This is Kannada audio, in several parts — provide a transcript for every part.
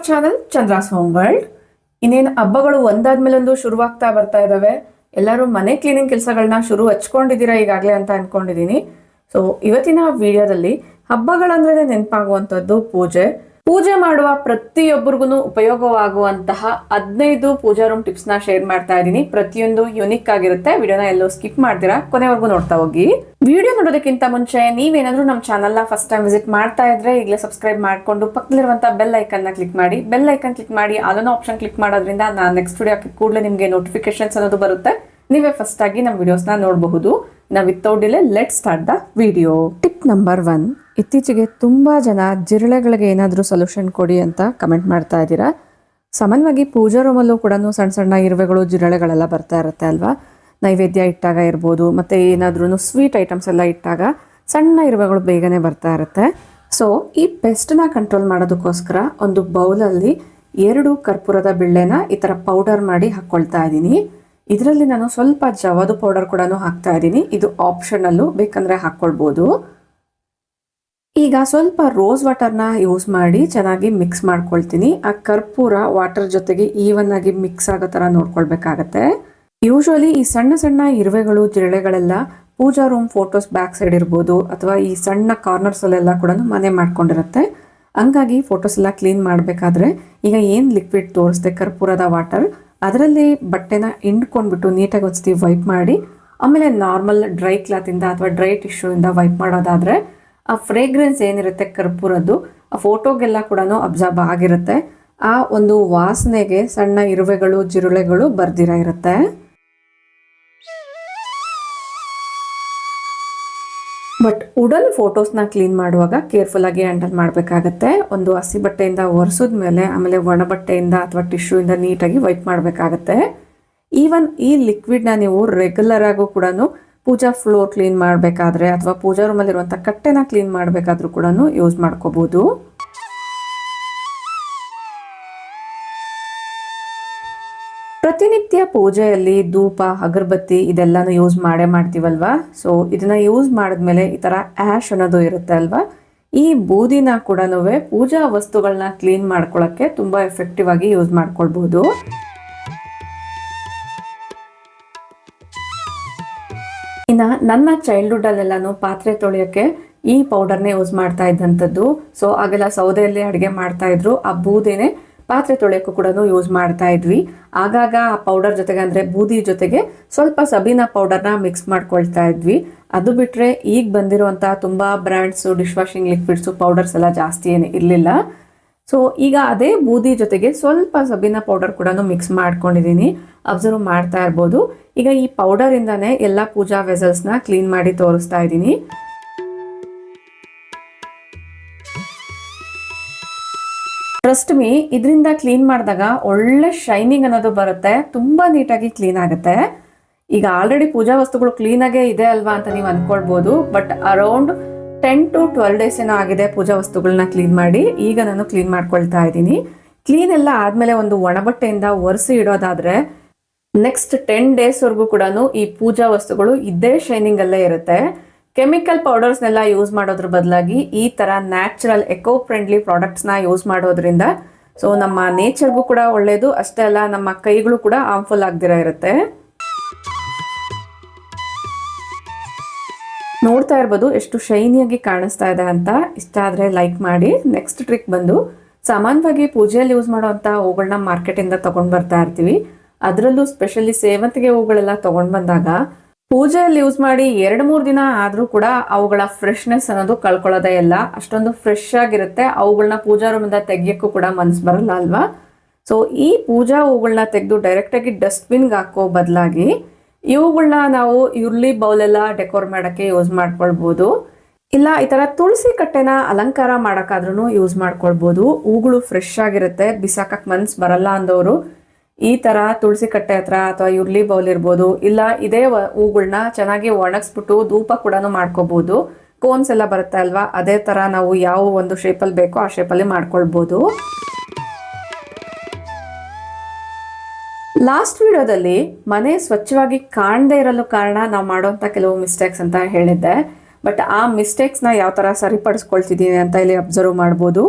Channel Chandra's home world. ಇನ್ನೇನು ಹಬ್ಬಗಳು ಒಂದಾದ್ಮೇಲೊಂದು ಶುರುವಾಗ್ತಾ ಬರ್ತಾ ಇದಾವೆ. ಎಲ್ಲರೂ ಮನೆ ಕ್ಲೀನಿಂಗ್ ಕೆಲಸಗಳನ್ನ ಹಚ್ಕೊಂಡಿದ್ದೀರಾ ಈಗಾಗಲೇ ಅಂತ ಅನ್ಕೊಂಡಿದ್ದೀನಿ. ಸೊ ಇವತ್ತಿನ ವಿಡಿಯೋದಲ್ಲಿ ಹಬ್ಬಗಳಂದ್ರೆ ನೆನಪಾಗುವಂಥದ್ದು ಪೂಜೆ ಮಾಡುವ ಪ್ರತಿಯೊಬ್ಬರಿಗೂ ಉಪಯೋಗವಾಗುವಂತಹ 15 ಪೂಜಾ ರೂಮ್ ಟಿಪ್ಸ್ ನ ಶೇರ್ ಮಾಡ್ತಾ ಇದ್ದೀನಿ. ಪ್ರತಿಯೊಂದು ಯುನಿಕ್ ಆಗಿರುತ್ತೆ. ವಿಡಿಯೋನ ಎಲ್ಲೋ ಸ್ಕಿಪ್ ಮಾಡ್ತೀರಾ, ಕೊನೆವರೆಗೂ ನೋಡ್ತಾ ಹೋಗಿ. ವಿಡಿಯೋ ನೋಡೋದಕ್ಕಿಂತ ಮುಂಚೆ ನೀವೇನಾದ್ರೂ ನಮ್ಮ ಚಾನಲ್ ನ ಫಸ್ಟ್ ಟೈಮ್ ವಿಸಿಟ್ ಮಾಡ್ತಾ ಇದ್ರೆ ಈಗಲೇ ಸಬ್ಸ್ಕ್ರೈಬ್ ಮಾಡ್ಕೊಂಡು ಪಕ್ಕದಲ್ಲಿರುವಂತಹ ಬೆಲ್ ಐಕನ್ ನ ಕ್ಲಿಕ್ ಮಾಡಿ. ಬೆಲ್ ಐಕನ್ ಕ್ಲಿಕ್ ಮಾಡಿ ಆಲ್ ಆಪ್ಷನ್ ಕ್ಲಿಕ್ ಮಾಡೋದ್ರಿಂದ ನಾನು ನೆಕ್ಸ್ಟ್ ವಿಡಿಯೋ ಹಾಕಿದ ಕೂಡಲೇ ನಿಮಗೆ ನೋಟಿಫಿಕೇಶನ್ಸ್ ಅನ್ನೋದು ಬರುತ್ತೆ. ನೀವೇ ಫಸ್ಟ್ ಆಗಿ ನಮ್ಮ ವಿಡಿಯೋಸ್ ನ ನೋಡಬಹುದು. ನಾವು without delay let start the video. Tip number 1. ಇತ್ತೀಚೆಗೆ ತುಂಬಾ ಜನ ಜಿರಳೆಗಳಿಗೆ ಏನಾದರೂ ಸೊಲ್ಯೂಷನ್ ಕೊಡಿ ಅಂತ ಕಮೆಂಟ್ ಮಾಡ್ತಾ ಇದ್ದೀರಾ. ಸಾಮಾನ್ಯವಾಗಿ ಪೂಜಾ ರೂಮಲ್ಲೂ ಕೂಡ ಸಣ್ಣ ಸಣ್ಣ ಇರುವೆಗಳು ಜಿರಳೆಗಳೆಲ್ಲ ಬರ್ತಾ ಇರುತ್ತೆ ಅಲ್ವಾ. ನೈವೇದ್ಯ ಇಟ್ಟಾಗ ಇರ್ಬೋದು, ಮತ್ತು ಏನಾದ್ರೂ ಸ್ವೀಟ್ ಐಟಮ್ಸ್ ಎಲ್ಲ ಇಟ್ಟಾಗ ಸಣ್ಣ ಇರುವೆಗಳು ಬೇಗನೆ ಬರ್ತಾ ಇರುತ್ತೆ. ಸೊ ಈ ಪೆಸ್ಟ್ನ ಕಂಟ್ರೋಲ್ ಮಾಡೋದಕ್ಕೋಸ್ಕರ ಒಂದು ಬೌಲಲ್ಲಿ 2 ಕರ್ಪೂರದ ಬಿಳ್ಳೆನ ಈ ಥರ ಪೌಡರ್ ಮಾಡಿ ಹಾಕ್ಕೊಳ್ತಾ ಇದ್ದೀನಿ. ಇದರಲ್ಲಿ ನಾನು ಸ್ವಲ್ಪ ಜವಾದು ಪೌಡರ್ ಕೂಡ ಹಾಕ್ತಾ ಇದ್ದೀನಿ. ಇದು ಆಪ್ಷನಲ್ಲು, ಬೇಕಂದರೆ ಹಾಕ್ಕೊಳ್ಬೋದು. ಈಗ ಸ್ವಲ್ಪ ರೋಸ್ ವಾಟರ್ನ ಯೂಸ್ ಮಾಡಿ ಚೆನ್ನಾಗಿ ಮಿಕ್ಸ್ ಮಾಡ್ಕೊಳ್ತೀನಿ. ಆ ಕರ್ಪೂರ ವಾಟರ್ ಜೊತೆಗೆ ಈವನ್ ಆಗಿ ಮಿಕ್ಸ್ ಆಗೋ ಥರ ನೋಡ್ಕೊಳ್ಬೇಕಾಗತ್ತೆ. ಯೂಶುವಲಿ ಈ ಸಣ್ಣ ಸಣ್ಣ ಇರುವೆಗಳು ಜಿರಳೆಗಳೆಲ್ಲ ಪೂಜಾ ರೂಮ್ ಫೋಟೋಸ್ ಬ್ಯಾಕ್ ಸೈಡ್ ಇರ್ಬೋದು, ಅಥವಾ ಈ ಸಣ್ಣ ಕಾರ್ನರ್ಸಲ್ಲೆಲ್ಲ ಕೂಡ ಮನೆ ಮಾಡ್ಕೊಂಡಿರುತ್ತೆ. ಹಂಗಾಗಿ ಫೋಟೋಸ್ ಎಲ್ಲ ಕ್ಲೀನ್ ಮಾಡಬೇಕಾದ್ರೆ ಈಗ ಏನು ಲಿಕ್ವಿಡ್ ತೋರಿಸ್ದೆ ಕರ್ಪೂರದ ವಾಟರ್, ಅದರಲ್ಲಿ ಬಟ್ಟೆನ ಹಿಂಡ್ಕೊಂಡ್ಬಿಟ್ಟು ನೀಟಾಗಿ ಒಂದ್ಸತಿ ವೈಪ್ ಮಾಡಿ, ಆಮೇಲೆ ನಾರ್ಮಲ್ ಡ್ರೈ ಕ್ಲಾತಿಂದ ಅಥವಾ ಡ್ರೈ ಟಿಶ್ಯೂಯಿಂದ ವೈಪ್ ಮಾಡೋದಾದರೆ ಆ ಫ್ರೇಗ್ರೆನ್ಸ್ ಏನಿರುತ್ತೆ ಕರ್ಪೂರದ್ದು ಆ ಫೋಟೋಗೆಲ್ಲ ಕೂಡ ಅಬ್ಸರ್ವ್ ಆಗಿರುತ್ತೆ. ಆ ಒಂದು ವಾಸನೆಗೆ ಸಣ್ಣ ಇರುವೆಗಳು ಜಿರುಳೆಗಳು ಬರ್ದಿರ ಇರುತ್ತೆ. ಬಟ್ ವುಡನ್ ಫೋಟೋಸ್ನ ಕ್ಲೀನ್ ಮಾಡುವಾಗ ಕೇರ್ಫುಲ್ ಆಗಿ ಹ್ಯಾಂಡಲ್ ಮಾಡಬೇಕಾಗತ್ತೆ. ಒಂದು ಹಸಿ ಬಟ್ಟೆಯಿಂದ ಒರೆಸಿದ ಮೇಲೆ ಆಮೇಲೆ ಒಣ ಬಟ್ಟೆಯಿಂದ ಅಥವಾ ಟಿಶ್ಯೂಯಿಂದ ನೀಟಾಗಿ ವೈಪ್ ಮಾಡಬೇಕಾಗತ್ತೆ. ಈವನ್ ಈ ಲಿಕ್ವಿಡ್ನ ನೀವು ರೆಗ್ಯುಲರ್ ಆಗು ಕೂಡ ಪೂಜಾ ಫ್ಲೋರ್ ಕ್ಲೀನ್ ಮಾಡಬೇಕಾದ್ರೆ ಅಥವಾ ಪೂಜಾ ರೂಮಲ್ಲಿರುವಂಥ ಕಟ್ಟೆನ ಕ್ಲೀನ್ ಮಾಡಬೇಕಾದ್ರೂ ಕೂಡ ಯೂಸ್ ಮಾಡ್ಕೋಬಹುದು. ಪ್ರತಿನಿತ್ಯ ಪೂಜೆಯಲ್ಲಿ ಧೂಪ, ಅಗರಬತ್ತಿ ಇದೆಲ್ಲಾನು ಯೂಸ್ ಮಾಡ್ತೀವಲ್ವಾ. ಸೊ ಇದನ್ನ ಯೂಸ್ ಮಾಡಿದ್ಮೇಲೆ ಈ ಥರ ಆ್ಯಶ್ ಅನ್ನೋದು ಇರುತ್ತೆ ಅಲ್ವಾ, ಈ ಬೂದಿನ ಕೂಡ ಪೂಜಾ ವಸ್ತುಗಳನ್ನ ಕ್ಲೀನ್ ಮಾಡ್ಕೊಳ್ಳೋಕ್ಕೆ ತುಂಬ ಎಫೆಕ್ಟಿವ್ ಆಗಿ ಯೂಸ್ ಮಾಡ್ಕೊಳ್ಬಹುದು. ಇನ್ನು ನನ್ನ ಚೈಲ್ಡ್ಹುಡ್ಡಲ್ಲೆಲ್ಲಾನು ಪಾತ್ರೆ ತೊಳೆಯೋಕ್ಕೆ ಈ ಪೌಡರ್ನೇ ಯೂಸ್ ಮಾಡ್ತಾ ಇದ್ದಂಥದ್ದು. ಸೊ ಆಗೆಲ್ಲ ಸೌದೆಯಲ್ಲಿ ಅಡುಗೆ ಮಾಡ್ತಾ ಇದ್ರು, ಆ ಬೂದಿನೇ ಪಾತ್ರೆ ತೊಳೆಯೋಕ್ಕೂ ಕೂಡ ಯೂಸ್ ಮಾಡ್ತಾ ಇದ್ವಿ. ಆಗಾಗ ಆ ಪೌಡರ್ ಜೊತೆಗೆ ಅಂದರೆ ಬೂದಿ ಜೊತೆಗೆ ಸ್ವಲ್ಪ ಸಬೀನಾ ಪೌಡರ್ನ ಮಿಕ್ಸ್ ಮಾಡ್ಕೊಳ್ತಾ ಇದ್ವಿ. ಅದು ಬಿಟ್ಟರೆ ಈಗ ಬಂದಿರುವಂಥ ತುಂಬ brands dish washing liquids powders ಎಲ್ಲ ಜಾಸ್ತಿ ಏನು ಇರಲಿಲ್ಲ. ಸೊ ಈಗ ಅದೇ ಬೂದಿ ಜೊತೆಗೆ ಸ್ವಲ್ಪ ಸಬೀನಾ ಪೌಡರ್ ಕೂಡ ಮಿಕ್ಸ್ ಮಾಡ್ಕೊಂಡಿದ್ದೀನಿ. ಅಬ್ಸರ್ವ್ ಮಾಡ್ತಾ ಇರ್ಬೋದು. ಈಗ ಈ ಪೌಡರಿಂದಾನೇ ಎಲ್ಲ ಪೂಜಾ ವೆಸಲ್ಸ್ನ ಕ್ಲೀನ್ ಮಾಡಿ ತೋರಿಸ್ತಾ ಇದ್ದೀನಿ. ಟ್ರಸ್ಟ್ ಮೀ, ಇದರಿಂದ ಕ್ಲೀನ್ ಮಾಡಿದಾಗ ಒಳ್ಳೆ ಶೈನಿಂಗ್ ಅನ್ನೋದು ಬರುತ್ತೆ, ತುಂಬ ನೀಟಾಗಿ ಕ್ಲೀನ್ ಆಗುತ್ತೆ. ಈಗ ಆಲ್ರೆಡಿ ಪೂಜಾ ವಸ್ತುಗಳು ಕ್ಲೀನಾಗೇ ಇದೆ ಅಲ್ವಾ ಅಂತ ನೀವು ಅಂದ್ಕೊಳ್ಬೋದು. ಬಟ್ ಅರೌಂಡ್ 10 to 12 ಡೇಸ್ ಏನೋ ಆಗಿದೆ ಪೂಜಾ ವಸ್ತುಗಳನ್ನ ಕ್ಲೀನ್ ಮಾಡಿ. ಈಗ ನಾನು ಕ್ಲೀನ್ ಮಾಡ್ಕೊಳ್ತಾ ಇದ್ದೀನಿ. ಕ್ಲೀನ್ ಎಲ್ಲ ಆದಮೇಲೆ ಒಂದು ಒಣಬಟ್ಟೆಯಿಂದ ಒರೆಸಿ ಇಡೋದಾದರೆ ನೆಕ್ಸ್ಟ್ 10 ಡೇಸ್ವರೆಗೂ ಕೂಡ ಈ ಪೂಜಾ ವಸ್ತುಗಳು ಇದೇ ಶೈನಿಂಗ್ ಅಲ್ಲೇ ಇರುತ್ತೆ. ಕೆಮಿಕಲ್ ಪೌಡರ್ಸ್ನೆಲ್ಲ ಯೂಸ್ ಮಾಡೋದ್ರ ಬದಲಾಗಿ ಈ ಥರ ನ್ಯಾಚುರಲ್ ಎಕೋ ಫ್ರೆಂಡ್ಲಿ ಪ್ರಾಡಕ್ಟ್ಸ್ನ ಯೂಸ್ ಮಾಡೋದ್ರಿಂದ ಸೊ ನಮ್ಮ ನೇಚರ್ಗೂ ಕೂಡ ಒಳ್ಳೆಯದು, ಅಷ್ಟೇ ಅಲ್ಲ ನಮ್ಮ ಕೈಗಳು ಕೂಡ ಹಾರ್ಮ್ಫುಲ್ ಆಗದಿರ ಇರುತ್ತೆ. ನೋಡ್ತಾ ಇರ್ಬೋದು ಎಷ್ಟು ಶೈನಿಯಾಗಿ ಕಾಣಿಸ್ತಾ ಇದೆ ಅಂತ. ಇಷ್ಟ ಆದರೆ ಲೈಕ್ ಮಾಡಿ. ನೆಕ್ಸ್ಟ್ ಟ್ರಿಕ್ ಬಂದು, ಸಾಮಾನ್ಯವಾಗಿ ಪೂಜೆಯಲ್ಲಿ ಯೂಸ್ ಮಾಡೋವಂಥ ಹೂಗಳನ್ನ ಮಾರ್ಕೆಟಿಂದ ತೊಗೊಂಡು ಬರ್ತಾ ಇರ್ತೀವಿ. ಅದರಲ್ಲೂ ಸ್ಪೆಷಲಿ ಸೇವಂತಿಗೆ ಹೂಗಳೆಲ್ಲ ತೊಗೊಂಡು ಬಂದಾಗ ಪೂಜೆಯಲ್ಲಿ ಯೂಸ್ ಮಾಡಿ 2-3 ದಿನ ಆದರೂ ಕೂಡ ಅವುಗಳ ಫ್ರೆಶ್ನೆಸ್ ಅನ್ನೋದು ಕಳ್ಕೊಳ್ಳೋದೇ ಇಲ್ಲ. ಅಷ್ಟೊಂದು ಫ್ರೆಶ್ ಆಗಿರುತ್ತೆ. ಅವುಗಳನ್ನ ಪೂಜಾ ರೂಮಿಂದ ತೆಗಿಯೋಕ್ಕೂ ಕೂಡ ಮನಸ್ಸು ಬರಲ್ಲ ಅಲ್ವಾ. ಸೊ ಈ ಪೂಜಾ ಹೂಗಳನ್ನ ತೆಗೆದು ಡೈರೆಕ್ಟಾಗಿ ಡಸ್ಟ್ಬಿನ್ಗೆ ಹಾಕೋ ಬದಲಾಗಿ ಇವುಗಳನ್ನ ನಾವು ಉರುಳಿ ಬೌಲೆಲ್ಲ ಡೆಕೋರ್ ಮಾಡೋಕ್ಕೆ ಯೂಸ್ ಮಾಡ್ಕೊಳ್ಬೋದು. ಇಲ್ಲ ಈ ಥರ ತುಳಸಿ ಕಟ್ಟೆನ ಅಲಂಕಾರ ಮಾಡೋಕ್ಕಾದ್ರೂ ಯೂಸ್ ಮಾಡ್ಕೊಳ್ಬೋದು. ಹೂಗಳು ಫ್ರೆಶ್ ಆಗಿರುತ್ತೆ, ಬಿಸಾಕಕ್ಕೆ ಮನಸ್ಸು ಬರಲ್ಲ ಅಂದವರು ಈ ಥರ ತುಳಸಿ ಕಟ್ಟೆ ಹತ್ರ ಅಥವಾ ಉರುಳಿ ಬೌಲ್ ಇರ್ಬೋದು, ಇಲ್ಲ ಇದೇ ಹೂಗಳನ್ನ ಚೆನ್ನಾಗಿ ಒಣಗಿಸ್ಬಿಟ್ಟು ಧೂಪ ಕೂಡ ಮಾಡ್ಕೋಬೋದು. ಕೋನ್ಸ್ ಎಲ್ಲ ಬರುತ್ತೆ ಅಲ್ವಾ, ಅದೇ ಥರ ನಾವು ಯಾವ ಒಂದು ಶೇಪಲ್ಲಿ ಬೇಕೋ ಆ ಶೇಪಲ್ಲಿ ಮಾಡ್ಕೊಳ್ಬೋದು. ಲಾಸ್ಟ್ ವಿಡಿಯೋದಲ್ಲಿ ಮನೆ ಸ್ವಚ್ಛವಾಗಿ ಕಾಣದೇ ಇರಲು ಕಾರಣ ನಾವು ಮಾಡುವಂಥ ಕೆಲವು ಮಿಸ್ಟೇಕ್ಸ್ ಅಂತ ಹೇಳಿದ್ದೆ. ಬಟ್ ಆ ಮಿಸ್ಟೇಕ್ಸ್ನ ಯಾವ ಥರ ಸರಿಪಡಿಸ್ಕೊಳ್ತಿದ್ದೀನಿ ಅಂತ ಇಲ್ಲಿ ಅಬ್ಸರ್ವ್ ಮಾಡ್ಬೋದು.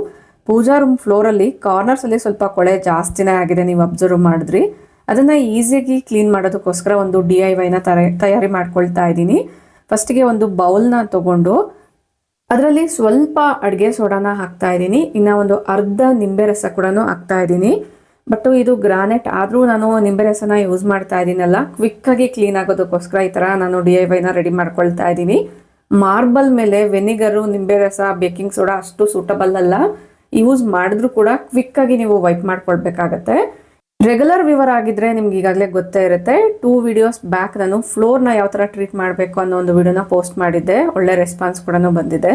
ಪೂಜಾ ರೂಮ್ ಫ್ಲೋರಲ್ಲಿ ಕಾರ್ನರ್ಸಲ್ಲಿ ಸ್ವಲ್ಪ ಕೊಳೆ ಜಾಸ್ತಿನೇ ಆಗಿದೆ, ನೀವು ಅಬ್ಸರ್ವ್ ಮಾಡಿದ್ರಿ. ಅದನ್ನು ಈಸಿಯಾಗಿ ಕ್ಲೀನ್ ಮಾಡೋದಕ್ಕೋಸ್ಕರ ಒಂದು DIYನ ತಯಾರಿ ಮಾಡ್ಕೊಳ್ತಾ ಇದ್ದೀನಿ. ಫಸ್ಟಿಗೆ ಒಂದು ಬೌಲ್ನ ತಗೊಂಡು ಅದರಲ್ಲಿ ಸ್ವಲ್ಪ ಅಡುಗೆ ಸೋಡಾನ ಹಾಕ್ತಾ ಇದ್ದೀನಿ. ಇನ್ನು ಒಂದು ಅರ್ಧ ನಿಂಬೆ ರಸ ಕೂಡ ಹಾಕ್ತಾ ಇದ್ದೀನಿ. ಬಟ್ ಇದು ಗ್ರಾನೈಟ್ ಆದರೂ ನಾನು ನಿಂಬೆ ರಸನ ಯೂಸ್ ಮಾಡ್ತಾ ಇದ್ದೀನಲ್ಲ, ಕ್ವಿಕ್ಕಾಗಿ ಕ್ಲೀನ್ ಆಗೋದಕ್ಕೋಸ್ಕರ ಈ ಥರ ನಾನು DIYನ ರೆಡಿ ಮಾಡ್ಕೊಳ್ತಾ ಇದ್ದೀನಿ. ಮಾರ್ಬಲ್ ಮೇಲೆ ವೆನಿಗರು, ನಿಂಬೆ ರಸ, ಬೇಕಿಂಗ್ ಸೋಡಾ ಅಷ್ಟು ಸೂಟಬಲ್ ಅಲ್ಲ. ಯೂಸ್ ಮಾಡಿದ್ರೂ ಕೂಡ ಕ್ವಿಕ್ಕಾಗಿ ನೀವು ವೈಪ್ ಮಾಡ್ಕೊಳ್ಬೇಕಾಗತ್ತೆ. ರೆಗ್ಯುಲರ್ ವ್ಯೂವರ್ ಆಗಿದ್ರೆ ನಿಮ್ಗೆ ಈಗಾಗಲೇ ಗೊತ್ತೇ ಇರುತ್ತೆ. 2 ವಿಡಿಯೋಸ್ ಬ್ಯಾಕ್ ನಾನು ಫ್ಲೋರ್ನ ಯಾವ ಥರ ಟ್ರೀಟ್ ಮಾಡಬೇಕು ಅನ್ನೋ ಒಂದು ವಿಡಿಯೋನ ಪೋಸ್ಟ್ ಮಾಡಿದ್ದೆ. ಒಳ್ಳೆ ರೆಸ್ಪಾನ್ಸ್ ಕೂಡ ಬಂದಿದೆ.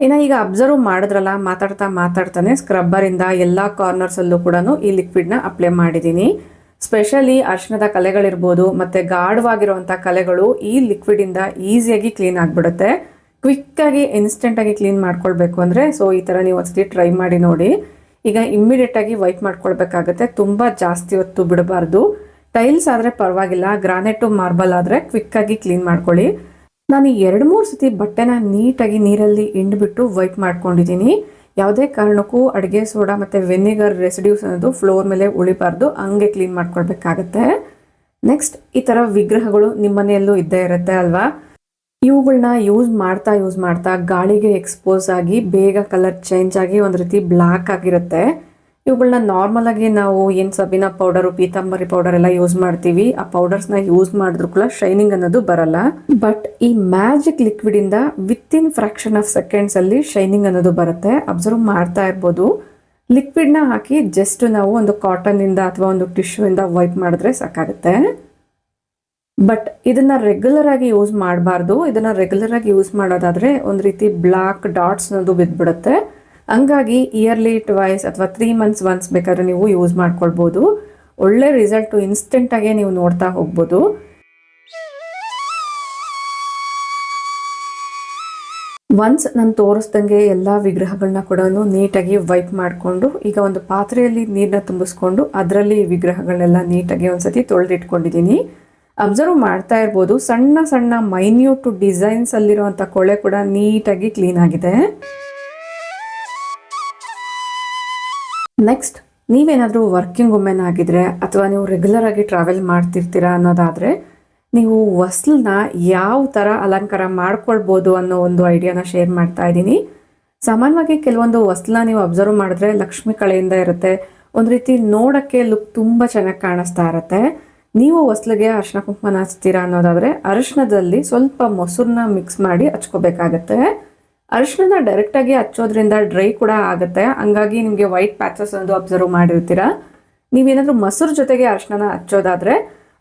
ಇನ್ನು ಈಗ ಅಬ್ಸರ್ವ್ ಮಾಡಿದ್ರಲ್ಲ, ಮಾತಾಡ್ತಾನೆ ಸ್ಕ್ರಬ್ಬರಿಂದ ಎಲ್ಲ ಕಾರ್ನರ್ಸಲ್ಲೂ ಕೂಡ ಈ ಲಿಕ್ವಿಡ್ನ ಅಪ್ಲೈ ಮಾಡಿದ್ದೀನಿ. ಸ್ಪೆಷಲಿ ಅರಿಶಿಣದ ಕಲೆಗಳಿರ್ಬೋದು ಮತ್ತು ಗಾಢವಾಗಿರುವಂಥ ಕಲೆಗಳು ಈ ಲಿಕ್ವಿಡಿಂದ ಈಸಿಯಾಗಿ ಕ್ಲೀನ್ ಆಗಿಬಿಡುತ್ತೆ. ಕ್ವಿಕ್ಕಾಗಿ ಇನ್ಸ್ಟೆಂಟಾಗಿ ಕ್ಲೀನ್ ಮಾಡ್ಕೊಳ್ಬೇಕು ಅಂದರೆ ಸೊ ಈ ಥರ ನೀವು ಒಂದ್ಸತಿ ಟ್ರೈ ಮಾಡಿ ನೋಡಿ. ಈಗ ಇಮ್ಮಿಡಿಯೇಟಾಗಿ ವೈಪ್ ಮಾಡ್ಕೊಳ್ಬೇಕಾಗತ್ತೆ, ತುಂಬ ಜಾಸ್ತಿ ಹೊತ್ತು ಬಿಡಬಾರ್ದು. ಟೈಲ್ಸ್ ಆದರೆ ಪರವಾಗಿಲ್ಲ, ಗ್ರಾನೈಟು ಮಾರ್ಬಲ್ ಆದರೆ ಕ್ವಿಕ್ಕಾಗಿ ಕ್ಲೀನ್ ಮಾಡ್ಕೊಳ್ಳಿ. ನಾನು 2-3 ಸತಿ ಬಟ್ಟೆನ ನೀಟಾಗಿ ನೀರಲ್ಲಿ ಹಿಂಡ್ಬಿಟ್ಟು ವೈಪ್ ಮಾಡ್ಕೊಂಡಿದ್ದೀನಿ. ಯಾವುದೇ ಕಾರಣಕ್ಕೂ ಅಡುಗೆ ಸೋಡಾ ಮತ್ತು ವೆನಿಗರ್ ರೆಸಿಡ್ಯೂಸ್ ಅನ್ನೋದು ಫ್ಲೋರ್ ಮೇಲೆ ಉಳಿಬಾರ್ದು, ಹಂಗೆ ಕ್ಲೀನ್ ಮಾಡ್ಕೊಳ್ಬೇಕಾಗತ್ತೆ. ನೆಕ್ಸ್ಟ್, ಈ ಥರ ವಿಗ್ರಹಗಳು ನಿಮ್ಮ ಮನೆಯಲ್ಲೂ ಇದ್ದೇ ಇರುತ್ತೆ ಅಲ್ವಾ. ಇವುಗಳನ್ನ ಯೂಸ್ ಮಾಡ್ತಾ ಗಾಳಿಗೆ ಎಕ್ಸ್ಪೋಸ್ ಆಗಿ ಬೇಗ ಕಲರ್ ಚೇಂಜ್ ಆಗಿ ಒಂದು ರೀತಿ ಬ್ಲ್ಯಾಕ್ ಆಗಿರುತ್ತೆ. ಇವುಗಳನ್ನ ನಾರ್ಮಲ್ ಆಗಿ ನಾವು ಏನು ಸಬೀನಾ ಪೌಡರು, ಪೀತಾಂಬರಿ ಪೌಡರ್ ಎಲ್ಲ ಯೂಸ್ ಮಾಡ್ತೀವಿ, ಆ ಪೌಡರ್ಸ್ನ ಯೂಸ್ ಮಾಡಿದ್ರು ಕೂಡ ಶೈನಿಂಗ್ ಅನ್ನೋದು ಬರಲ್ಲ. ಬಟ್ ಈ ಮ್ಯಾಜಿಕ್ ಲಿಕ್ವಿಡ್ ಇಂದ ವಿತಿನ್ ಫ್ರಾಕ್ಷನ್ ಆಫ್ ಸೆಕೆಂಡ್ಸ್ ಅಲ್ಲಿ ಶೈನಿಂಗ್ ಅನ್ನೋದು ಬರುತ್ತೆ. ಅಬ್ಸರ್ವ್ ಮಾಡ್ತಾ ಇರ್ಬೋದು. ಲಿಕ್ವಿಡ್ನ ಹಾಕಿ ಜಸ್ಟ್ ನಾವು ಒಂದು ಕಾಟನ್ ಇಂದ ಅಥವಾ ಒಂದು ಟಿಶ್ಯೂ ಇಂದ ವೈಪ್ ಮಾಡಿದ್ರೆ ಸಾಕಾಗುತ್ತೆ. ಬಟ್ ಇದನ್ನ ರೆಗ್ಯುಲರ್ ಆಗಿ ಯೂಸ್ ಮಾಡಬಾರ್ದು. ಇದನ್ನ ರೆಗ್ಯುಲರ್ ಆಗಿ ಯೂಸ್ ಮಾಡೋದಾದ್ರೆ ಒಂದು ರೀತಿ ಬ್ಲಾಕ್ ಡಾಟ್ಸ್ ಅನ್ನೋದು ಬಿದ್ದ್ಬಿಡುತ್ತೆ. ಹಂಗಾಗಿ ಇಯರ್ಲಿ ಟ್ವೈಸ್ ಅಥವಾ 3 ಮಂತ್ಸ್ ಒನ್ಸ್ ಬೇಕಾದ್ರೆ ನೀವು ಯೂಸ್ ಮಾಡ್ಕೊಳ್ಬೋದು. ಒಳ್ಳೆ ರಿಸಲ್ಟು ಇನ್ಸ್ಟೆಂಟಾಗೆ ನೀವು ನೋಡ್ತಾ ಹೋಗ್ಬೋದು. ಒನ್ಸ್ ನಾನು ತೋರಿಸ್ದಂಗೆ ಎಲ್ಲ ವಿಗ್ರಹಗಳನ್ನ ಕೂಡ ನೀಟಾಗಿ ವೈಪ್ ಮಾಡಿಕೊಂಡು ಈಗ ಒಂದು ಪಾತ್ರೆಯಲ್ಲಿ ನೀರನ್ನ ತುಂಬಿಸ್ಕೊಂಡು ಅದರಲ್ಲಿ ವಿಗ್ರಹಗಳನ್ನೆಲ್ಲ ನೀಟಾಗಿ ಒಂದ್ಸತಿ ತೊಳೆದಿಟ್ಕೊಂಡಿದ್ದೀನಿ. ಅಬ್ಸರ್ವ್ ಮಾಡ್ತಾ ಇರ್ಬೋದು, ಸಣ್ಣ ಸಣ್ಣ ಮೈನ್ಯೂಟ್ ಡಿಸೈನ್ಸ್ ಅಲ್ಲಿರುವಂಥ ಕೊಳೆ ಕೂಡ ನೀಟಾಗಿ ಕ್ಲೀನ್ ಆಗಿದೆ. ನೆಕ್ಸ್ಟ್, ನೀವೇನಾದರೂ ವರ್ಕಿಂಗ್ ವುಮೆನ್ ಆಗಿದ್ರೆ ಅಥವಾ ನೀವು ರೆಗ್ಯುಲರ್ ಆಗಿ ಟ್ರಾವೆಲ್ ಮಾಡ್ತಿರ್ತೀರಾ ಅನ್ನೋದಾದರೆ ನೀವು ಹೊಸ್ಲನ್ನ ಯಾವ ಥರ ಅಲಂಕಾರ ಮಾಡ್ಕೊಳ್ಬೋದು ಅನ್ನೋ ಒಂದು ಐಡಿಯಾನ ಶೇರ್ ಮಾಡ್ತಾ ಇದ್ದೀನಿ. ಸಾಮಾನ್ಯವಾಗಿ ಕೆಲವೊಂದು ಹೊಸ್ಲನ್ನ ನೀವು ಅಬ್ಸರ್ವ್ ಮಾಡಿದ್ರೆ ಲಕ್ಷ್ಮಿ ಕಳೆಯಿಂದ ಇರುತ್ತೆ, ಒಂದು ರೀತಿ ನೋಡೋಕ್ಕೆ ಲುಕ್ ತುಂಬ ಚೆನ್ನಾಗಿ ಕಾಣಿಸ್ತಾ ಇರುತ್ತೆ. ನೀವು ಹೊಸ್ಲಿಗೆ ಅರಿಶಿನ ಕುಂಕುಮನ ಹಚ್ತೀರಾ ಅನ್ನೋದಾದರೆ ಅರಿಶಿನದಲ್ಲಿ ಸ್ವಲ್ಪ ಮೊಸರನ್ನ ಮಿಕ್ಸ್ ಮಾಡಿ ಹಚ್ಕೋಬೇಕಾಗತ್ತೆ. ಅರಿಶಿನ ಡೈರೆಕ್ಟಾಗಿ ಹಚ್ಚೋದ್ರಿಂದ ಡ್ರೈ ಕೂಡ ಆಗುತ್ತೆ, ಹಂಗಾಗಿ ನಿಮಗೆ ವೈಟ್ ಪ್ಯಾಚಸ್ ಅನ್ನೋದು ಅಬ್ಸರ್ವ್ ಮಾಡಿರ್ತೀರಾ. ನೀವೇನಾದರೂ ಮೊಸರು ಜೊತೆಗೆ ಅರಿಶಿನ ಹಚ್ಚೋದಾದರೆ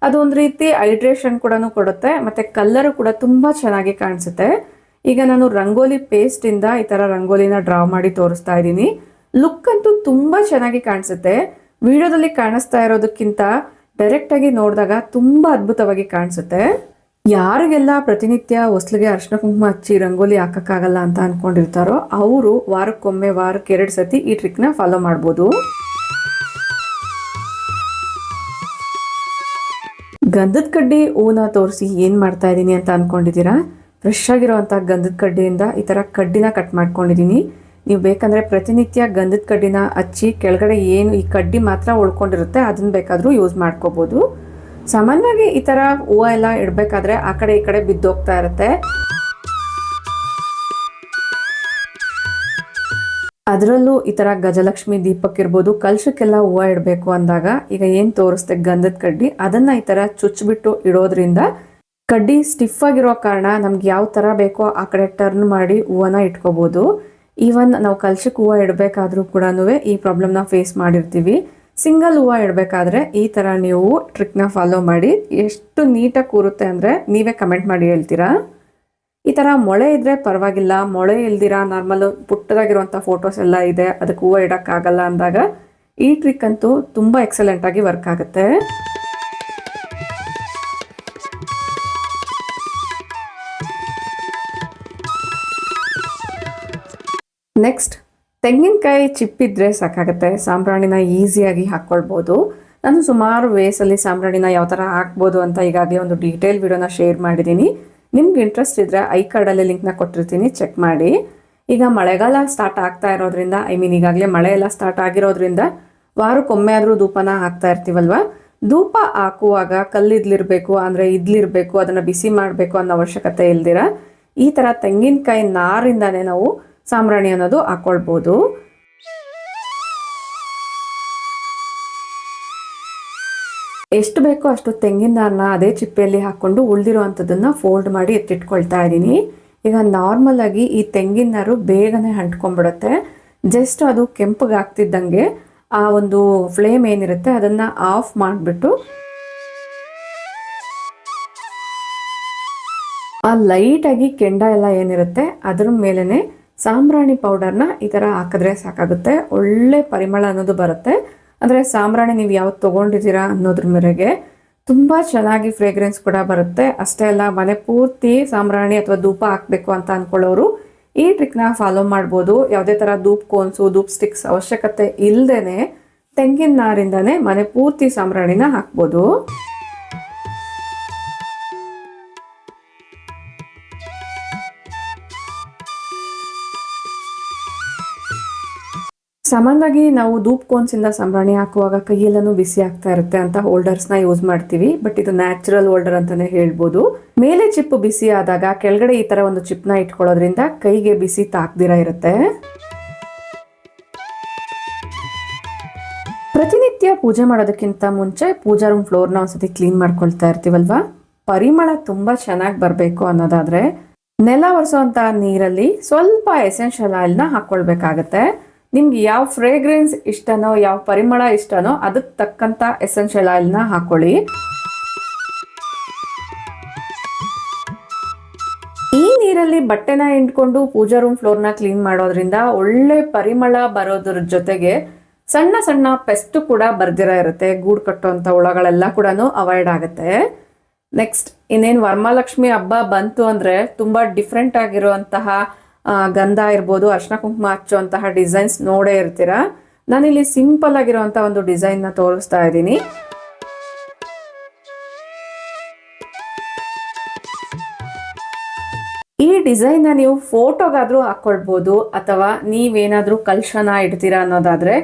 ಅದು ಒಂದು ರೀತಿ ಹೈಡ್ರೇಷನ್ ಕೂಡ ಕೊಡುತ್ತೆ ಮತ್ತು ಕಲ್ಲರು ಕೂಡ ತುಂಬ ಚೆನ್ನಾಗಿ ಕಾಣಿಸುತ್ತೆ. ಈಗ ನಾನು ರಂಗೋಲಿ ಪೇಸ್ಟಿಂದ ಈ ಥರ ರಂಗೋಲಿನ ಡ್ರಾ ಮಾಡಿ ತೋರಿಸ್ತಾ ಇದ್ದೀನಿ. ಲುಕ್ ಅಂತೂ ತುಂಬ ಚೆನ್ನಾಗಿ ಕಾಣಿಸುತ್ತೆ. ವಿಡಿಯೋದಲ್ಲಿ ಕಾಣಿಸ್ತಾ ಇರೋದಕ್ಕಿಂತ ಡೈರೆಕ್ಟಾಗಿ ನೋಡಿದಾಗ ತುಂಬ ಅದ್ಭುತವಾಗಿ ಕಾಣಿಸುತ್ತೆ. ಯಾರಿಗೆಲ್ಲ ಪ್ರತಿನಿತ್ಯ ಹೊಸ್ಲಿಗೆ ಅರಿಶಿನ ಕುಂಕುಮ ಹಚ್ಚಿ ರಂಗೋಲಿ ಹಾಕಕ್ಕಾಗಲ್ಲ ಅಂತ ಅನ್ಕೊಂಡಿರ್ತಾರೋ ಅವರು ವಾರಕ್ಕೊಮ್ಮೆ, ವಾರಕ್ಕೆ 2 ಸತಿ ಈ ಟ್ರಿಕ್ನ ಫಾಲೋ ಮಾಡ್ಬೋದು. ಗಂಧದ ಕಡ್ಡಿ ಹೂನ ತೋರಿಸಿ ಏನು ಮಾಡ್ತಾ ಇದ್ದೀನಿ ಅಂತ ಅನ್ಕೊಂಡಿದ್ದೀರಾ? ಫ್ರೆಶ್ ಆಗಿರೋವಂಥ ಗಂಧದ ಕಡ್ಡಿಯಿಂದ ಈ ಥರ ಕಡ್ಡಿನ ಕಟ್ ಮಾಡ್ಕೊಂಡಿದ್ದೀನಿ. ನೀವು ಬೇಕಂದರೆ ಪ್ರತಿನಿತ್ಯ ಗಂಧದ ಕಡ್ಡಿನ ಹಚ್ಚಿ ಕೆಳಗಡೆ ಏನು ಈ ಕಡ್ಡಿ ಮಾತ್ರ ಉಳ್ಕೊಂಡಿರುತ್ತೆ ಅದನ್ನು ಬೇಕಾದರೂ ಯೂಸ್ ಮಾಡ್ಕೋಬೋದು. ಸಾಮಾನ್ಯವಾಗಿ ಈ ಥರ ಹೂವು ಎಲ್ಲ ಇಡಬೇಕಾದ್ರೆ ಆ ಕಡೆ ಈ ಕಡೆ ಬಿದ್ದೋಗ್ತಾ ಇರುತ್ತೆ. ಅದರಲ್ಲೂ ಈ ಥರ ಗಜಲಕ್ಷ್ಮಿ ದೀಪಕ್ಕಿರ್ಬೋದು, ಕಲಶಕ್ಕೆಲ್ಲ ಹೂವು ಇಡಬೇಕು ಅಂದಾಗ ಈಗ ಏನು ತೋರಿಸ್ತೆ ಗಂಧದ ಕಡ್ಡಿ, ಅದನ್ನು ಈ ಥರ ಚುಚ್ಚಿಬಿಟ್ಟು ಇಡೋದ್ರಿಂದ ಕಡ್ಡಿ ಸ್ಟಿಫ್ ಆಗಿರೋ ಕಾರಣ ನಮ್ಗೆ ಯಾವ ಥರ ಬೇಕೋ ಆ ಕಡೆ ಟರ್ನ್ ಮಾಡಿ ಹೂವನ್ನ ಇಟ್ಕೋಬೋದು. ಈವನ್ ನಾವು ಕಲಶಕ್ಕೆ ಹೂವು ಇಡಬೇಕಾದ್ರೂ ಕೂಡ ಈ ಪ್ರಾಬ್ಲಮ್ನ ಫೇಸ್ ಮಾಡಿರ್ತೀವಿ. ಸಿಂಗಲ್ ಹೂವು ಇಡಬೇಕಾದ್ರೆ ಈ ಥರ ನೀವು ಟ್ರಿಕ್ನ ಫಾಲೋ ಮಾಡಿ ಎಷ್ಟು ನೀಟಾಗಿ ಕೂರುತ್ತೆ ಅಂದರೆ ನೀವೇ ಕಮೆಂಟ್ ಮಾಡಿ ಹೇಳ್ತೀರಾ. ಈ ಥರ ಮೊಳೆ ಇದ್ದರೆ ಪರವಾಗಿಲ್ಲ, ಮೊಳೆ ಇಲ್ದಿರ ನಾರ್ಮಲ್ ಪುಟ್ಟದಾಗಿರುವಂಥ ಫೋಟೋಸ್ ಎಲ್ಲ ಇದೆ, ಅದಕ್ಕೆ ಹೂವು ಇಡೋಕ್ಕಾಗಲ್ಲ ಅಂದಾಗ ಈ ಟ್ರಿಕ್ ಅಂತೂ ತುಂಬ ಎಕ್ಸಲೆಂಟಾಗಿ ವರ್ಕ್ ಆಗುತ್ತೆ. ನೆಕ್ಸ್ಟ್, ತೆಂಗಿನಕಾಯಿ ಚಿಪ್ಪಿದ್ರೆ ಸಾಕಾಗುತ್ತೆ, ಸಾಂಬ್ರಾಣಿನ ಈಸಿಯಾಗಿ ಹಾಕ್ಕೊಳ್ಬೋದು. ನಾನು ಸುಮಾರು ವೇಸಲ್ಲಿ ಸಾಂಬ್ರಾಣಿನ ಯಾವ ಥರ ಹಾಕ್ಬೋದು ಅಂತ ಈಗಾಗಲೇ ಒಂದು ಡೀಟೇಲ್ ವಿಡಿಯೋನ ಶೇರ್ ಮಾಡಿದ್ದೀನಿ. ನಿಮ್ಗೆ ಇಂಟ್ರೆಸ್ಟ್ ಇದ್ದರೆ ಐ ಕಾರ್ಡಲ್ಲಿ ಲಿಂಕ್ನ ಕೊಟ್ಟಿರ್ತೀನಿ, ಚೆಕ್ ಮಾಡಿ. ಈಗ ಮಳೆಗಾಲ ಸ್ಟಾರ್ಟ್ ಆಗ್ತಾ ಇರೋದ್ರಿಂದ ಈಗಾಗಲೇ ಮಳೆ ಎಲ್ಲ ಸ್ಟಾರ್ಟ್ ಆಗಿರೋದ್ರಿಂದ ವಾರಕ್ಕೊಮ್ಮೆ ಆದರೂ ಧೂಪನ ಹಾಕ್ತಾ ಇರ್ತೀವಲ್ವ. ಧೂಪ ಹಾಕುವಾಗ ಕಲ್ಲಿದ್ಲಿರ್ಬೇಕು ಅಂದರೆ ಇದ್ಲಿರ್ಬೇಕು, ಅದನ್ನು ಬಿಸಿ ಮಾಡಬೇಕು ಅನ್ನೋ ಅವಶ್ಯಕತೆ ಇಲ್ದಿರ ಈ ಥರ ತೆಂಗಿನಕಾಯಿ ನಾರಿಂದಾನೇ ನಾವು ಸಾಂಬ್ರಾಣಿ ಅನ್ನೋದು ಹಾಕ್ಕೊಳ್ಬೋದು. ಎಷ್ಟು ಬೇಕೋ ಅಷ್ಟು ತೆಂಗಿನ ನಾರನ್ನ ಅದೇ ಚಿಪ್ಪೆಯಲ್ಲಿ ಹಾಕ್ಕೊಂಡು ಉಳಿದಿರೋ ಅಂಥದ್ದನ್ನು ಫೋಲ್ಡ್ ಮಾಡಿ ಎತ್ತಿಟ್ಕೊಳ್ತಾ ಇದ್ದೀನಿ. ಈಗ ನಾರ್ಮಲ್ ಆಗಿ ಈ ತೆಂಗಿನ ನಾರು ಬೇಗನೆ ಅಂಟ್ಕೊಂಡ್ಬಿಡುತ್ತೆ. ಜಸ್ಟ್ ಅದು ಕೆಂಪಗೆ ಆಗ್ತಿದ್ದಂಗೆ ಆ ಒಂದು ಫ್ಲೇಮ್ ಏನಿರುತ್ತೆ ಅದನ್ನು ಆಫ್ ಮಾಡಿಬಿಟ್ಟು ಆ ಲೈಟಾಗಿ ಕೆಂಡ ಎಲ್ಲ ಏನಿರುತ್ತೆ ಅದ್ರ ಮೇಲೇ ಸಾಂಬ್ರಾಣಿ ಪೌಡರ್ನ ಈ ಥರ ಹಾಕಿದ್ರೆ ಸಾಕಾಗುತ್ತೆ. ಒಳ್ಳೆ ಪರಿಮಳ ಅನ್ನೋದು ಬರುತ್ತೆ. ಅಂದರೆ ಸಾಂಬ್ರಾಣಿ ನೀವು ಯಾವತ್ತು ತೊಗೊಂಡಿದ್ದೀರಾ ಅನ್ನೋದ್ರ ಮೇರೆಗೆ ತುಂಬ ಚೆನ್ನಾಗಿ ಫ್ರೇಗ್ರೆನ್ಸ್ ಕೂಡ ಬರುತ್ತೆ. ಅಷ್ಟೇ ಅಲ್ಲ, ಮನೆ ಪೂರ್ತಿ ಸಾಂಬ್ರಾಣಿ ಅಥವಾ ಧೂಪ ಹಾಕಬೇಕು ಅಂತ ಅಂದ್ಕೊಳ್ಳೋರು ಈ ಟ್ರಿಕ್ನ ಫಾಲೋ ಮಾಡ್ಬೋದು. ಯಾವುದೇ ಥರ ಧೂಪ್ ಕೋನ್ಸು ಧೂಪ್ ಸ್ಟಿಕ್ಸ್ ಅವಶ್ಯಕತೆ ಇಲ್ಲದೇ ತೆಂಗಿನ ನಾರಿಂದನೇ ಮನೆ ಪೂರ್ತಿ ಸಾಂಬ್ರಾಣಿನ ಹಾಕ್ಬೋದು. ಸಾಮಾನ್ಯವಾಗಿ ನಾವು ಧೂಪ್ ಕೋನ್ಸಿಂದ ಸಾಂಬ್ರಾಣಿ ಹಾಕುವಾಗ ಕೈಯೆಲ್ಲೂ ಬಿಸಿ ಆಗ್ತಾ ಇರುತ್ತೆ ಅಂತ ಹೋಲ್ಡರ್ಸ್ನ ಯೂಸ್ ಮಾಡ್ತೀವಿ. ಬಟ್ ಇದು ನ್ಯಾಚುರಲ್ ಹೋಲ್ಡರ್ ಅಂತಾನೆ ಹೇಳ್ಬೋದು. ಮೇಲೆ ಚಿಪ್ಪು ಬಿಸಿ ಆದಾಗ ಕೆಳಗಡೆ ಈ ತರ ಒಂದು ಚಿಪ್ನ ಇಟ್ಕೊಳ್ಳೋದ್ರಿಂದ ಕೈಗೆ ಬಿಸಿ ತಾಕ್ದಿರ ಇರುತ್ತೆ. ಪ್ರತಿನಿತ್ಯ ಪೂಜೆ ಮಾಡೋದಕ್ಕಿಂತ ಮುಂಚೆ ಪೂಜಾ ರೂಮ್ ಫ್ಲೋರ್ನ ಒಂದ್ಸತಿ ಕ್ಲೀನ್ ಮಾಡ್ಕೊಳ್ತಾ ಇರ್ತೀವಲ್ವಾ. ಪರಿಮಳ ತುಂಬಾ ಚೆನ್ನಾಗಿ ಬರಬೇಕು ಅನ್ನೋದಾದ್ರೆ ನೆಲ ಒರೆಸೋಂಥ ನೀರಲ್ಲಿ ಸ್ವಲ್ಪ ಎಸೆನ್ಷಿಯಲ್ ಆಯಿಲ್ನ ಹಾಕ್ಕೊಳ್ಬೇಕಾಗತ್ತೆ. ನಿಮ್ಗೆ ಯಾವ ಫ್ರೇಗ್ರೆನ್ಸ್ ಇಷ್ಟನೋ, ಯಾವ ಪರಿಮಳ ಇಷ್ಟನೋ ಅದಕ್ಕೆ ತಕ್ಕಂಥ ಎಸೆನ್ಷಿಯಲ್ ಆಯಿಲ್ನ ಹಾಕೊಳ್ಳಿ. ಈ ನೀರಲ್ಲಿ ಬಟ್ಟೆನ ಹಿಂಡ್ಕೊಂಡು ಪೂಜಾ ರೂಮ್ ಫ್ಲೋರ್ನ ಕ್ಲೀನ್ ಮಾಡೋದ್ರಿಂದ ಒಳ್ಳೆ ಪರಿಮಳ ಬರೋದ್ರ ಜೊತೆಗೆ ಸಣ್ಣ ಸಣ್ಣ ಪೆಸ್ಟ್ ಕೂಡ ಬರ್ದಿರ ಇರುತ್ತೆ. ಗೂಡು ಕಟ್ಟುವಂಥ ಹುಳಗಳೆಲ್ಲ ಕೂಡ ಅವಾಯ್ಡ್ ಆಗುತ್ತೆ. ನೆಕ್ಸ್ಟ್ ಇನ್ನೇನು ವರಮಹಾಲಕ್ಷ್ಮಿ ಹಬ್ಬ ಬಂತು ಅಂದರೆ ತುಂಬ ಡಿಫ್ರೆಂಟ್ ಆಗಿರುವಂತಹ ಗಂಧ ಇರ್ಬೋದು, ಅರ್ಶಿನ ಕುಂಕುಮ ಹಚ್ಚುವಂತಹ ಡಿಸೈನ್ಸ್ ನೋಡೇ ಇರ್ತೀರ. ನಾನಿಲ್ಲಿ ಸಿಂಪಲ್ ಆಗಿರುವಂಥ ಒಂದು ಡಿಸೈನ್ನ ತೋರಿಸ್ತಾ ಇದ್ದೀನಿ. ಈ ಡಿಸೈನ್ನ ನೀವು ಫೋಟೋಗಾದ್ರೂ ಹಾಕ್ಕೊಳ್ಬೋದು, ಅಥವಾ ನೀವೇನಾದ್ರೂ ಕಲಶನ ಇಡ್ತೀರಾ ಅನ್ನೋದಾದ್ರೆ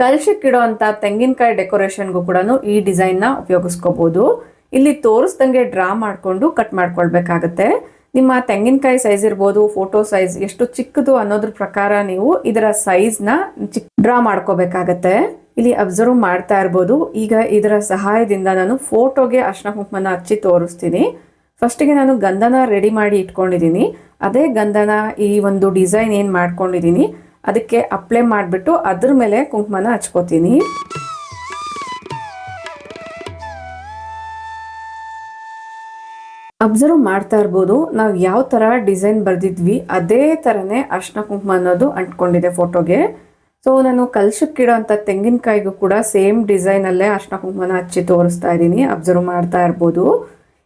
ಕಲಶಕ್ಕಿಡೋ ಅಂತ ತೆಂಗಿನಕಾಯಿ ಡೆಕೋರೇಷನ್ಗೂ ಕೂಡ ಈ ಡಿಸೈನ್ನ ಉಪಯೋಗಿಸ್ಕೋಬಹುದು. ಇಲ್ಲಿ ತೋರಿಸ್ದಂಗೆ ಡ್ರಾ ಮಾಡಿಕೊಂಡು ಕಟ್ ಮಾಡ್ಕೊಳ್ಬೇಕಾಗತ್ತೆ. ನಿಮ್ಮ ತೆಂಗಿನಕಾಯಿ ಸೈಜ್ ಇರ್ಬೋದು, ಫೋಟೋ ಸೈಜ್ ಎಷ್ಟು ಚಿಕ್ಕದು ಅನ್ನೋದ್ರ ಪ್ರಕಾರ ನೀವು ಇದರ ಸೈಜ್ನ ಡ್ರಾ ಮಾಡ್ಕೋಬೇಕಾಗತ್ತೆ. ಇಲ್ಲಿ ಅಬ್ಸರ್ವ್ ಮಾಡ್ತಾ ಇರ್ಬೋದು. ಈಗ ಇದರ ಸಹಾಯದಿಂದ ನಾನು ಫೋಟೋಗೆ ಅರ್ಶಿನ ಕುಂಕುಮನ ಹಚ್ಚಿ ತೋರಿಸ್ತೀನಿ. ಫಸ್ಟಿಗೆ ನಾನು ಗಂಧನ ರೆಡಿ ಮಾಡಿ ಇಟ್ಕೊಂಡಿದ್ದೀನಿ. ಅದೇ ಗಂಧನ ಈ ಒಂದು ಡಿಸೈನ್ ಏನು ಮಾಡ್ಕೊಂಡಿದ್ದೀನಿ ಅದಕ್ಕೆ ಅಪ್ಲೈ ಮಾಡಿಬಿಟ್ಟು ಅದ್ರ ಮೇಲೆ ಕುಂಕುಮನ ಹಚ್ಕೋತೀನಿ. ಅಬ್ಸರ್ವ್ ಮಾಡ್ತಾ ಇರ್ಬೋದು, ನಾವು ಯಾವ ಥರ ಡಿಸೈನ್ ಬರೆದಿದ್ವಿ ಅದೇ ಥರನೇ ಅರ್ಶಿನ ಕುಂಕುಮ ಅನ್ನೋದು ಅಂಟ್ಕೊಂಡಿದೆ ಫೋಟೋಗೆ. ಸೊ ನಾನು ಕಲಶಕ್ಕಿಡೋ ಅಂಥ ತೆಂಗಿನಕಾಯಿಗೂ ಕೂಡ ಸೇಮ್ ಡಿಸೈನಲ್ಲೇ ಅರ್ಶಿನ ಕುಂಕುಮನ ಹಚ್ಚಿ ತೋರಿಸ್ತಾ ಇದ್ದೀನಿ. ಅಬ್ಸರ್ವ್ ಮಾಡ್ತಾ ಇರ್ಬೋದು.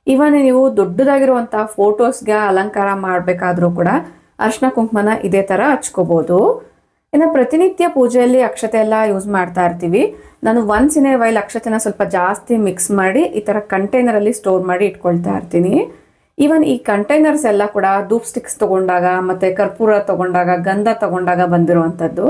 ಇವನ್ ನೀವು ದೊಡ್ಡದಾಗಿರುವಂಥ ಫೋಟೋಸ್ಗೆ ಅಲಂಕಾರ ಮಾಡಬೇಕಾದ್ರೂ ಕೂಡ ಅರ್ಶಿನ ಕುಂಕುಮನ ಇದೇ ಥರ ಹಚ್ಕೋಬೋದು. ಇನ್ನು ಪ್ರತಿನಿತ್ಯ ಪೂಜೆಯಲ್ಲಿ ಅಕ್ಷತೆ ಎಲ್ಲ ಯೂಸ್ ಮಾಡ್ತಾ ಇರ್ತೀವಿ. ನಾನು ಒನ್ಸ್ ಇನ್ ಎ ವೈಲ್ ಅಕ್ಷತೆನ ಸ್ವಲ್ಪ ಜಾಸ್ತಿ ಮಿಕ್ಸ್ ಮಾಡಿ ಈ ಥರ ಕಂಟೈನರಲ್ಲಿ ಸ್ಟೋರ್ ಮಾಡಿ ಇಟ್ಕೊಳ್ತಾ ಇರ್ತೀನಿ. ಈವನ್ ಈ ಕಂಟೈನರ್ಸ್ ಎಲ್ಲ ಕೂಡ ಧೂಪ್ ಸ್ಟಿಕ್ಸ್ ತೊಗೊಂಡಾಗ ಮತ್ತು ಕರ್ಪೂರ ತೊಗೊಂಡಾಗ, ಗಂಧ ತೊಗೊಂಡಾಗ ಬಂದಿರುವಂಥದ್ದು.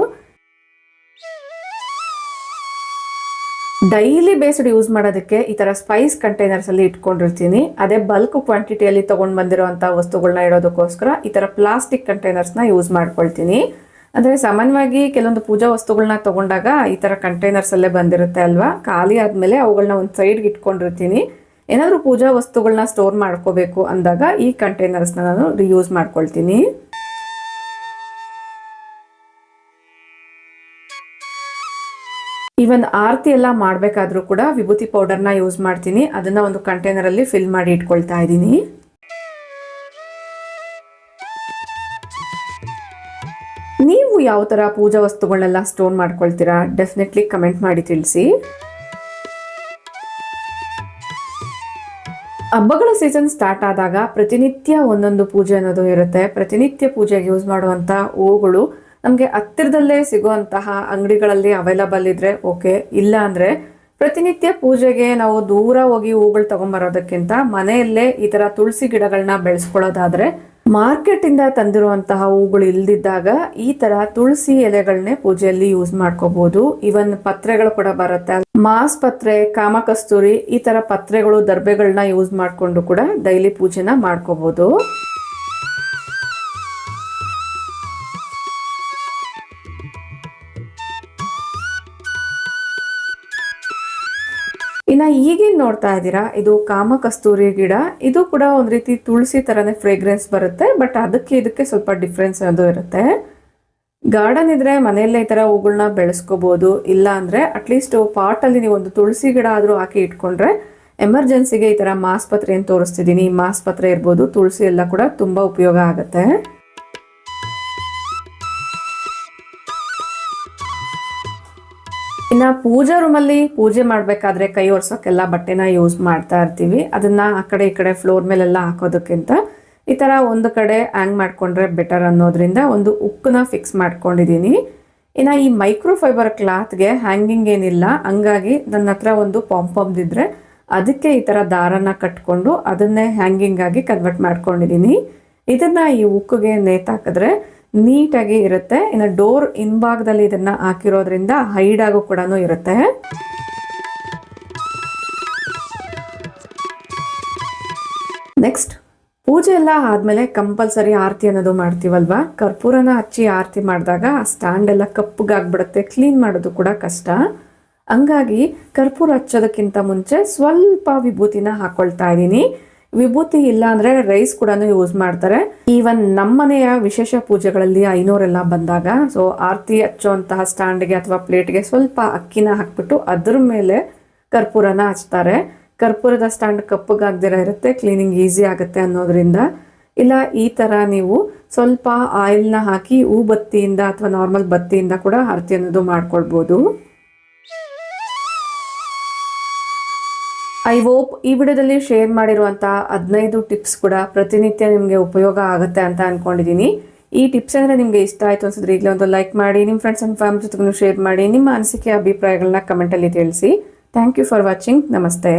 ಡೈಲಿ ಬೇಸ್ಡ್ ಯೂಸ್ ಮಾಡೋದಕ್ಕೆ ಈ ಥರ ಸ್ಪೈಸ್ ಕಂಟೈನರ್ಸಲ್ಲಿ ಇಟ್ಕೊಂಡಿರ್ತೀನಿ. ಅದೇ ಬಲ್ಕ್ ಕ್ವಾಂಟಿಟಿಯಲ್ಲಿ ತೊಗೊಂಡು ಬಂದಿರೋವಂಥ ವಸ್ತುಗಳನ್ನ ಇಡೋದಕ್ಕೋಸ್ಕರ ಈ ಥರ ಪ್ಲಾಸ್ಟಿಕ್ ಕಂಟೈನರ್ಸ್ನ ಯೂಸ್ ಮಾಡ್ಕೊಳ್ತೀನಿ. ಅಂದರೆ ಸಾಮಾನ್ಯವಾಗಿ ಕೆಲವೊಂದು ಪೂಜಾ ವಸ್ತುಗಳನ್ನ ತೊಗೊಂಡಾಗ ಈ ಥರ ಕಂಟೈನರ್ಸಲ್ಲೇ ಬಂದಿರುತ್ತೆ ಅಲ್ವಾ. ಖಾಲಿ ಆದಮೇಲೆ ಅವುಗಳನ್ನ ಒಂದು ಸೈಡ್ಗೆ ಇಟ್ಕೊಂಡಿರ್ತೀನಿ. ಏನಾದರೂ ಪೂಜಾ ವಸ್ತುಗಳನ್ನ ಸ್ಟೋರ್ ಮಾಡ್ಕೋಬೇಕು ಅಂದಾಗ ಈ ಕಂಟೈನರ್ಸ್ನ ನಾನು ರಿಯೂಸ್ ಮಾಡ್ಕೊಳ್ತೀನಿ. ಈವನ್ ಆರತಿ ಎಲ್ಲ ಮಾಡಬೇಕಾದ್ರೂ ಕೂಡ ವಿಭೂತಿ ಪೌಡರ್ನ ಯೂಸ್ ಮಾಡ್ತೀನಿ. ಅದನ್ನು ಒಂದು ಕಂಟೈನರಲ್ಲಿ ಫಿಲ್ ಮಾಡಿ ಇಟ್ಕೊಳ್ತಾ ಇದ್ದೀನಿ. ನೀವು ಯಾವ ಥರ ಪೂಜಾ ವಸ್ತುಗಳನ್ನೆಲ್ಲ ಸ್ಟೋರ್ ಮಾಡ್ಕೊಳ್ತೀರಾ ಡೆಫಿನೆಟ್ಲಿ ಕಮೆಂಟ್ ಮಾಡಿ ತಿಳಿಸಿ. ಹಬ್ಬಗಳ ಸೀಸನ್ ಸ್ಟಾರ್ಟ್ ಆದಾಗ ಪ್ರತಿನಿತ್ಯ ಒಂದೊಂದು ಪೂಜೆ ಅನ್ನೋದು ಇರುತ್ತೆ. ಪ್ರತಿನಿತ್ಯ ಪೂಜೆಗೆ ಯೂಸ್ ಮಾಡುವಂಥ ಹೂಗಳು ನಮಗೆ ಹತ್ತಿರದಲ್ಲೇ ಸಿಗುವಂತಹ ಅಂಗಡಿಗಳಲ್ಲಿ ಅವೈಲಬಲ್ ಇದ್ರೆ ಓಕೆ, ಇಲ್ಲ ಅಂದರೆ ಪ್ರತಿನಿತ್ಯ ಪೂಜೆಗೆ ನಾವು ದೂರ ಹೋಗಿ ಹೂಗಳು ತೊಗೊಂಬರೋದಕ್ಕಿಂತ ಮನೆಯಲ್ಲೇ ಈ ಥರ ತುಳಸಿ ಗಿಡಗಳನ್ನ ಬೆಳೆಸ್ಕೊಳ್ಳೋದಾದರೆ ಮಾರ್ಕೆಟಿಂದ ತಂದಿರುವಂತಹ ಹೂಗಳು ಇಲ್ದಿದ್ದಾಗ ಈ ತರ ತುಳಸಿ ಎಲೆಗಳನ್ನೇ ಪೂಜೆಯಲ್ಲಿ ಯೂಸ್ ಮಾಡ್ಕೋಬಹುದು. ಇವನ್ ಪತ್ರೆಗಳು ಕೂಡ ಬರುತ್ತೆ, ಮಾಸ್ ಪತ್ರೆ, ಕಾಮಕಸ್ತೂರಿ, ಈ ತರ ಪತ್ರೆಗಳು, ದರ್ಬೆಗಳನ್ನ ಯೂಸ್ ಮಾಡ್ಕೊಂಡು ಕೂಡ ಡೈಲಿ ಪೂಜೆನ ಮಾಡ್ಕೋಬಹುದು. ಇನ್ನ ಈಗೇನ್ ನೋಡ್ತಾ ಇದ್ದೀರಾ, ಇದು ಕಾಮಕಸ್ತೂರಿ ಗಿಡ. ಇದು ಕೂಡ ಒಂದ್ ರೀತಿ ತುಳಸಿ ತರನೇ ಫ್ರೇಗ್ರೆನ್ಸ್ ಬರುತ್ತೆ, ಬಟ್ ಅದಕ್ಕೆ ಇದಕ್ಕೆ ಸ್ವಲ್ಪ ಡಿಫ್ರೆನ್ಸ್ ಅದು ಇರುತ್ತೆ. ಗಾರ್ಡನ್ ಇದ್ರೆ ಮನೆಯಲ್ಲೇ ಈ ತರ ಹೂಗಳನ್ನ ಬೆಳೆಸ್ಕೋಬಹುದು. ಇಲ್ಲ ಅಂದ್ರೆ ಅಟ್ಲೀಸ್ಟ್ ಪಾಟ್ ಅಲ್ಲಿ ನೀವು ಒಂದು ತುಳಸಿ ಗಿಡ ಆದ್ರೂ ಹಾಕಿ ಇಟ್ಕೊಂಡ್ರೆ ಎಮರ್ಜೆನ್ಸಿಗೆ ಈ ತರ ಮಾಸ್ ಪತ್ರೆ ಏನ್ ತೋರಿಸ್ತಿದೀನಿ, ಮಾಸ್ ಪತ್ರೆ ಇರ್ಬೋದು, ತುಳಸಿ ಎಲ್ಲ ಕೂಡ ತುಂಬಾ ಉಪಯೋಗ ಆಗುತ್ತೆ. ಇನ್ನ ಪೂಜಾ ರೂಮಲ್ಲಿ ಪೂಜೆ ಮಾಡ್ಬೇಕಾದ್ರೆ ಕೈ ಒರ್ಸೋಕೆಲ್ಲ ಬಟ್ಟೆನ ಯೂಸ್ ಮಾಡ್ತಾ ಇರ್ತೀವಿ. ಅದನ್ನ ಆ ಕಡೆ ಈ ಕಡೆ ಫ್ಲೋರ್ ಮೇಲೆಲ್ಲ ಹಾಕೋದಕ್ಕಿಂತ ಈ ತರ ಒಂದು ಕಡೆ ಹ್ಯಾಂಗ್ ಮಾಡ್ಕೊಂಡ್ರೆ ಬೆಟರ್ ಅನ್ನೋದ್ರಿಂದ ಒಂದು ಉಕ್ಕನ್ನ ಫಿಕ್ಸ್ ಮಾಡ್ಕೊಂಡಿದೀನಿ. ಇನ್ನ ಈ ಮೈಕ್ರೋ ಫೈಬರ್ ಕ್ಲಾತ್ಗೆ ಹ್ಯಾಂಗಿಂಗ್ ಏನಿಲ್ಲ, ಹಂಗಾಗಿ ನನ್ನ ಹತ್ರ ಒಂದು ಪಾಂಪಾಮ್ದಿದ್ರೆ ಅದಕ್ಕೆ ಈ ತರ ದಾರನ ಕಟ್ಕೊಂಡು ಅದನ್ನೇ ಹ್ಯಾಂಗಿಂಗ್ ಆಗಿ ಕನ್ವರ್ಟ್ ಮಾಡ್ಕೊಂಡಿದೀನಿ. ಇದನ್ನ ಈ ಉಕ್ಕಿಗೆ ನೇತಾಕಿದ್ರೆ ನೀಟಾಗಿ ಇರುತ್ತೆ. ಇನ್ನು ಡೋರ್ ಹಿಂಭಾಗದಲ್ಲಿ ಇದನ್ನ ಹಾಕಿರೋದ್ರಿಂದ ಹೈಡ್ ಆಗೋ ಕೂಡ ಇರುತ್ತೆ. ನೆಕ್ಸ್ಟ್ ಪೂಜೆ ಎಲ್ಲ ಆದ್ಮೇಲೆ ಕಂಪಲ್ಸರಿ ಆರತಿ ಅನ್ನೋದು ಮಾಡ್ತೀವಲ್ವಾ. ಕರ್ಪೂರನ ಹಚ್ಚಿ ಆರತಿ ಮಾಡಿದಾಗ ಆ ಸ್ಟ್ಯಾಂಡ್ ಎಲ್ಲ ಕಪ್ಪಗಾಗ್ಬಿಡುತ್ತೆ, ಕ್ಲೀನ್ ಮಾಡೋದು ಕೂಡ ಕಷ್ಟ. ಹಂಗಾಗಿ ಕರ್ಪೂರ ಹಚ್ಚೋದಕ್ಕಿಂತ ಮುಂಚೆ ಸ್ವಲ್ಪ ವಿಭೂತಿನ ಹಾಕೊಳ್ತಾ ಇದ್ದೀನಿ. ವಿಭೂತಿ ಇಲ್ಲ ಅಂದ್ರೆ ರೈಸ್ ಕೂಡ ಯೂಸ್ ಮಾಡ್ತಾರೆ. ಈವನ್ ನಮ್ಮನೆಯ ವಿಶೇಷ ಪೂಜೆಗಳಲ್ಲಿ ಐನೋರೆಲ್ಲ ಬಂದಾಗ ಸೊ ಆರತಿ ಹಚ್ಚುವಂತಹ ಸ್ಟ್ಯಾಂಡ್ಗೆ ಅಥವಾ ಪ್ಲೇಟ್ಗೆ ಸ್ವಲ್ಪ ಅಕ್ಕಿನ ಹಾಕ್ಬಿಟ್ಟು ಅದ್ರ ಮೇಲೆ ಕರ್ಪೂರನ ಹಚ್ತಾರೆ. ಕರ್ಪೂರದ ಸ್ಟ್ಯಾಂಡ್ ಕಪ್ಪಗಾಗ್ದಿರ ಇರುತ್ತೆ, ಕ್ಲೀನಿಂಗ್ ಈಸಿ ಆಗುತ್ತೆ ಅನ್ನೋದ್ರಿಂದ. ಇಲ್ಲ ಈ ತರ ನೀವು ಸ್ವಲ್ಪ ಆಯಿಲ್ನ ಹಾಕಿ ಹೂ ಬತ್ತಿಯಿಂದ ಅಥವಾ ನಾರ್ಮಲ್ ಬತ್ತಿಯಿಂದ ಕೂಡ ಆರತಿ ಅನ್ನೋದು ಮಾಡ್ಕೊಳ್ಬಹುದು. ಐ ಹೋಪ್ ಈ ವಿಡಿಯೋದಲ್ಲಿ ಶೇರ್ ಮಾಡಿರುವಂತಹ 15 ಟಿಪ್ಸ್ ಕೂಡ ಪ್ರತಿನಿತ್ಯ ನಿಮಗೆ ಉಪಯೋಗ ಆಗುತ್ತೆ ಅಂತ ಅನ್ಕೊಂಡಿದ್ದೀನಿ. ಈ ಟಿಪ್ಸ್ ಅಂದ್ರೆ ನಿಮಗೆ ಇಷ್ಟ ಆಯ್ತು ಅನ್ಸಿದ್ರೆ ಈಗಲೇ ಒಂದು ಲೈಕ್ ಮಾಡಿ, ನಿಮ್ಮ ಫ್ರೆಂಡ್ಸ್ ಅಂಡ್ ಫ್ಯಾಮಿಲಿ ಜೊತೆಗೂ ಶೇರ್ ಮಾಡಿ, ನಿಮ್ಮ ಅನಿಸಿಕೆ ಅಭಿಪ್ರಾಯಗಳನ್ನ ಕಮೆಂಟ್ ಅಲ್ಲಿ ತಿಳಿಸಿ. Thank you for watching. ನಮಸ್ತೆ.